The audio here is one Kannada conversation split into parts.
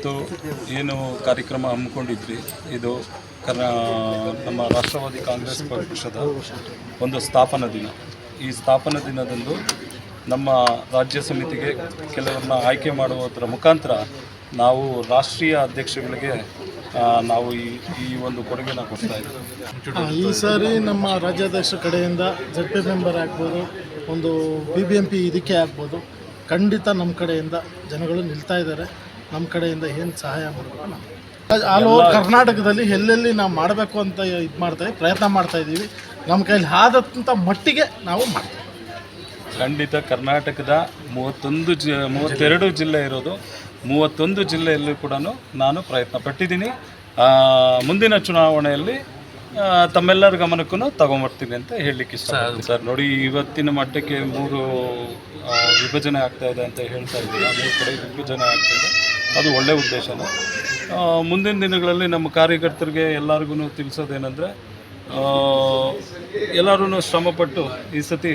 ಇವತ್ತು ಏನು ಕಾರ್ಯಕ್ರಮ ಹಮ್ಮಿಕೊಂಡಿದ್ವಿ, ಇದು ನಮ್ಮ ರಾಷ್ಟ್ರವಾದಿ ಕಾಂಗ್ರೆಸ್ ಪಕ್ಷದ ಒಂದು ಸ್ಥಾಪನಾ ದಿನ. ಈ ಸ್ಥಾಪನಾ ದಿನದಂದು ನಮ್ಮ ರಾಜ್ಯ ಸಮಿತಿಗೆ ಕೆಲವರನ್ನ ಆಯ್ಕೆ ಮಾಡುವುದರ ಮುಖಾಂತರ ನಾವು ರಾಷ್ಟ್ರೀಯ ಅಧ್ಯಕ್ಷಗಳಿಗೆ ನಾವು ಈ ಒಂದು ಕೊಡುಗೆನ ಕೊಡ್ತಾ ಇದ್ದೀವಿ. ಈ ಸಾರಿ ನಮ್ಮ ರಾಜ್ಯಾಧ್ಯಕ್ಷ ಕಡೆಯಿಂದ ZP ಮೆಂಬರ್ ಆಗ್ಬೋದು, ಒಂದು BBMP ಇದಕ್ಕೆ ಆಗ್ಬೋದು, ಖಂಡಿತ ನಮ್ಮ ಕಡೆಯಿಂದ ಜನಗಳು ನಿಲ್ತಾ ಇದ್ದಾರೆ. ನಮ್ಮ ಕಡೆಯಿಂದ ಏನು ಸಹಾಯ ಮಾಡಬೇಕು ನಾವು ಆಲ್ ಓವರ್ ಕರ್ನಾಟಕದಲ್ಲಿ ಎಲ್ಲೆಲ್ಲಿ ನಾವು ಮಾಡಬೇಕು ಅಂತ ಪ್ರಯತ್ನ ಮಾಡ್ತಾಯಿದ್ದೀವಿ. ನಮ್ಮ ಕೈಲಿ ಆದಂಥ ಮಟ್ಟಿಗೆ ನಾವು ಮಾಡ್ತೀವಿ. ಖಂಡಿತ ಕರ್ನಾಟಕದ 32 ಜಿಲ್ಲೆ ಇರೋದು, 31 ಜಿಲ್ಲೆಯಲ್ಲೂ ಕೂಡ ನಾನು ಪ್ರಯತ್ನ ಪಟ್ಟಿದ್ದೀನಿ. ಮುಂದಿನ ಚುನಾವಣೆಯಲ್ಲಿ ತಮ್ಮೆಲ್ಲರ ಗಮನಕ್ಕೂ ತಗೊಂಬರ್ತೀನಿ ಅಂತ ಹೇಳಲಿಕ್ಕೆ ಇಷ್ಟ ಸರ್. ನೋಡಿ, ಇವತ್ತಿನ ಮಟ್ಟಕ್ಕೆ 3 ವಿಭಜನೆ ಆಗ್ತಾಯಿದೆ ಅಂತ ಹೇಳ್ತಾ ಇದ್ದೀವಿ. 3 ಕಡೆ ವಿಭಜನೆ ಆಗ್ತಾಯಿದೆ, ಅದು ಒಳ್ಳೆಯ ಉದ್ದೇಶನೇ. ಮುಂದಿನ ದಿನಗಳಲ್ಲಿ ನಮ್ಮ ಕಾರ್ಯಕರ್ತರಿಗೆ ಎಲ್ಲರಿಗೂ ತಿಳಿಸೋದೇನೆಂದರೆ, ಎಲ್ಲರೂ ಶ್ರಮಪಟ್ಟು ಈ ಸತಿ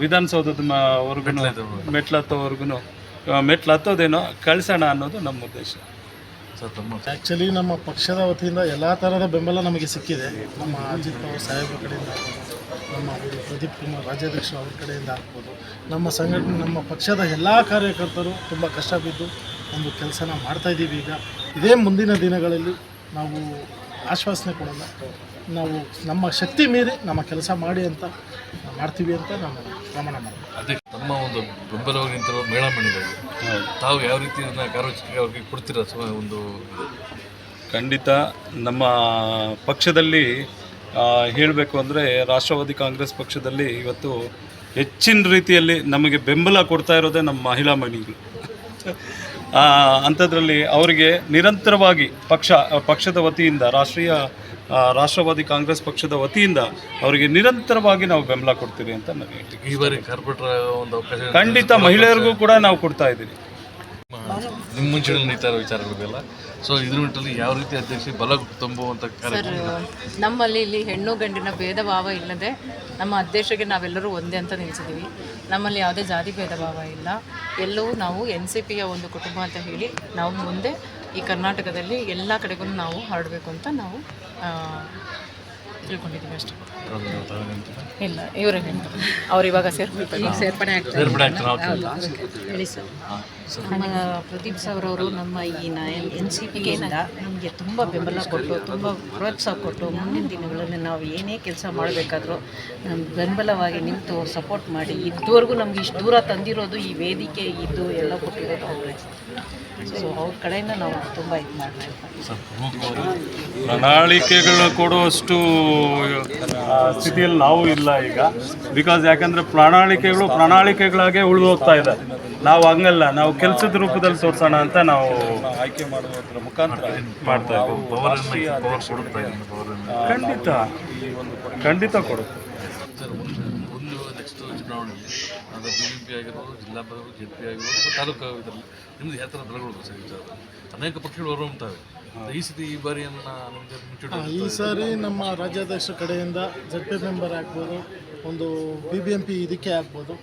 ವಿಧಾನಸೌಧದ ಮೆಟ್ಲು ಹತ್ತೋದೇನೋ ಕಳಿಸೋಣ ಅನ್ನೋದು ನಮ್ಮ ಉದ್ದೇಶ. ಆ್ಯಕ್ಚುಲಿ ನಮ್ಮ ಪಕ್ಷದ ವತಿಯಿಂದ ಎಲ್ಲ ಥರದ ಬೆಂಬಲ ನಮಗೆ ಸಿಕ್ಕಿದೆ. ನಮ್ಮ ಅಜಿತ್ ಪವಾರ್ ಸಾಹೇಬ್ರ ಕಡೆಯಿಂದ ಆಗ್ಬೋದು, ನಮ್ಮ ಪ್ರದೀಪ್ ಕುಮಾರ್ ರಾಜ್ಯಾಧ್ಯಕ್ಷ ಅವ್ರ ಕಡೆಯಿಂದ ಆಗ್ಬೋದು, ನಮ್ಮ ಸಂಘಟನೆ ನಮ್ಮ ಪಕ್ಷದ ಎಲ್ಲ ಕಾರ್ಯಕರ್ತರು ತುಂಬ ಕಷ್ಟ ಬಿದ್ದು ಒಂದು ಕೆಲಸನ ಮಾಡ್ತಾಯಿದ್ದೀವಿ. ಈಗ ಇದೇ ಮುಂದಿನ ದಿನಗಳಲ್ಲಿ ನಾವು ಆಶ್ವಾಸನೆ ಕೊಡೋಲ್ಲ, ನಾವು ನಮ್ಮ ಶಕ್ತಿ ಮೀರಿ ನಮ್ಮ ಕೆಲಸ ಮಾಡಿ ಅಂತ ಮಾಡ್ತೀವಿ ಅಂತ ನಾನು ಪ್ರಮಾಣ ಮಾಡ್ತೀನಿ. ಅದೇ ನಮ್ಮ ಒಂದು ಬೆಂಬಲವಾಗಿ ನಿಂತಿರೋ ಮೇಳ ಮಣಿಗಳಿಗೆ ತಾವು ಯಾವ ರೀತಿ ಕಾರ್ಯಚಟುವಟಿಕೆ ಅವ್ರಿಗೆ ಕೊಡ್ತೀರ ಒಂದು? ಖಂಡಿತ ನಮ್ಮ ಪಕ್ಷದಲ್ಲಿ ಹೇಳಬೇಕು ಅಂದರೆ, ರಾಷ್ಟ್ರವಾದಿ ಕಾಂಗ್ರೆಸ್ ಪಕ್ಷದಲ್ಲಿ ಇವತ್ತು ಹೆಚ್ಚಿನ ರೀತಿಯಲ್ಲಿ ನಮಗೆ ಬೆಂಬಲ ಕೊಡ್ತಾ ಇರೋದೇ ನಮ್ಮ ಮಹಿಳಾ ಮಣಿಗಳು. ಅಂಥದ್ರಲ್ಲಿ ಅವರಿಗೆ ನಿರಂತರವಾಗಿ ಪಕ್ಷದ ವತಿಯಿಂದ ರಾಷ್ಟ್ರವಾದಿ ಕಾಂಗ್ರೆಸ್ ಪಕ್ಷದ ವತಿಯಿಂದ ಅವರಿಗೆ ನಿರಂತರವಾಗಿ ನಾವು ಬೆಂಬಲ ಕೊಡ್ತೀವಿ ಅಂತ ನಾನು ಹೇಳ್ತೀನಿ. ಈ ಬಾರಿ ಕಾರ್ಪೊರೇಟರ್ ಒಂದು ಅವಕಾಶ ಖಂಡಿತ ಮಹಿಳೆಯರಿಗೂ ಕೂಡ ನಾವು ಕೊಡ್ತಾ ಇದ್ದೀವಿ. ನಿಮ್ಮ ಮುಂಚೆ ನಡೀತಾ ಇರೋ ವಿಚಾರಗಳಿಗೆಲ್ಲ ಇದ್ರ ನಿಟ್ಟಲ್ಲಿ ಯಾವ ರೀತಿ ಅಧ್ಯಕ್ಷ ಬಲ ತುಂಬುವಂಥ ಕಾರ್ಯಕ್ರಮ? ನಮ್ಮಲ್ಲಿ ಇಲ್ಲಿ ಹೆಣ್ಣು ಗಂಡಿನ ಭೇದ ಭಾವ ಇಲ್ಲದೆ ನಮ್ಮ ಅಧ್ಯಕ್ಷರಿಗೆ ನಾವೆಲ್ಲರೂ ಒಂದೇ ಅಂತ ನಿಲ್ಲಿಸಿದ್ದೀವಿ. ನಮ್ಮಲ್ಲಿ ಯಾವುದೇ ಜಾತಿ ಭೇದ ಭಾವ ಇಲ್ಲ. ಎಲ್ಲವೂ ನಾವು NCPಯ ಒಂದು ಕುಟುಂಬ ಅಂತ ಹೇಳಿ ನಾವು ಮುಂದೆ ಈ ಕರ್ನಾಟಕದಲ್ಲಿ ಎಲ್ಲ ಕಡೆಗೂ ನಾವು ಹರಡಬೇಕು ಅಂತ ನಾವು ತಿಳ್ಕೊಂಡಿದ್ದೀವಿ ಅಷ್ಟೇ. ಇಲ್ಲ, ಇವರೇ ಅವ್ರು ಇವಾಗ ಸೇರ್ಪಡೆ ಆಗ್ತಾರೆ. ಹೇಳಿ ಸರ್, ನಮ್ಮ ಪ್ರದೀಪ್ ಸರ್ ಅವರು ನಮ್ಮ ಈ NCPಯಿಂದ ನಮಗೆ ತುಂಬ ಬೆಂಬಲ ಕೊಟ್ಟು, ತುಂಬ ಪ್ರೋತ್ಸಾಹ ಕೊಟ್ಟು, ಮುಂದಿನ ದಿನಗಳಲ್ಲಿ ನಾವು ಏನೇ ಕೆಲಸ ಮಾಡಬೇಕಾದ್ರೂ ಬೆಂಬಲವಾಗಿ ನಿಂತು ಸಪೋರ್ಟ್ ಮಾಡಿ ಇದುವರೆಗೂ ನಮ್ಗೆ ಇಷ್ಟು ದೂರ ತಂದಿರೋದು ಈ ವೇದಿಕೆ ಇದ್ದು ಎಲ್ಲ ಕೊಟ್ಟಿರೋದು ಅವರೇ. ಅವ್ರ ಕಡೆಯಿಂದ ನಾವು ತುಂಬ ಇದು ಮಾಡ್ತಾ ಪ್ರಣಾಳಿಕೆಗಳನ್ನ ಕೊಡುವಷ್ಟು ಸ್ಥಿತಿಯಲ್ಲಿ ನಾವು ಇಲ್ಲ ಈಗ. ಯಾಕಂದರೆ ಪ್ರಣಾಳಿಕೆಗಳಾಗೆ ಉಳಿದು ಹೋಗ್ತಾ ಇದೆ. ನಾವು ಹಂಗಲ್ಲ, ನಾವು ಕೆಲಸದ ರೂಪದಲ್ಲಿ ತೋರಿಸೋಣ ಅಂತ ನಾವು ಆಯ್ಕೆ ಮಾಡುವುದರ ಮುಖಾಂತರ ಮಾಡ್ತಾ ಇದ್ದೀವಿ. ಖಂಡಿತ ಕೊಡುತ್ತೆ. ನೆಕ್ಸ್ಟ್ ಚುನಾವಣೆಯಲ್ಲಿ ಅದು BBMP ಆಗಿರ್ಬೋದು, ಜಿಲ್ಲಾ ZP ಆಗಿರ್ಬೋದು, ತಾಲೂಕು ಇದರಲ್ಲಿ ನಿಮ್ಮದು ಯಾವ ಥರ ಬಲಗಳು ಸರ್? ಅನೇಕ ಪಕ್ಷಗಳು ಹೊರಹೊಮ್ಮುತ್ತವೆ. ಈ ಸ್ಥಿತಿ ಈ ಬಾರಿ ಈ ಸಾರಿ ನಮ್ಮ ರಾಜ್ಯಾಧ್ಯಕ್ಷ ಕಡೆಯಿಂದ ZP ಮೆಂಬರ್ ಆಗ್ಬೋದು, ಒಂದು BBMP ಇದಕ್ಕೆ ಆಗ್ಬೋದು,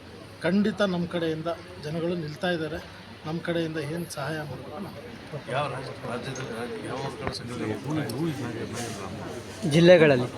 ಖಂಡಿತ ನಮ್ಮ ಕಡೆಯಿಂದ ಜನಗಳು ನಿಲ್ತಾ ಇದ್ದಾರೆ. ನಮ್ಮ ಕಡೆಯಿಂದ ಏನು ಸಹಾಯ ಮಾಡಬೇಕು ನಾವು ಯಾವ ರಾಜ್ಯದಲ್ಲಿ ಯಾವ ಸಂಘಟನೆ ಜಿಲ್ಲೆಗಳಲ್ಲಿ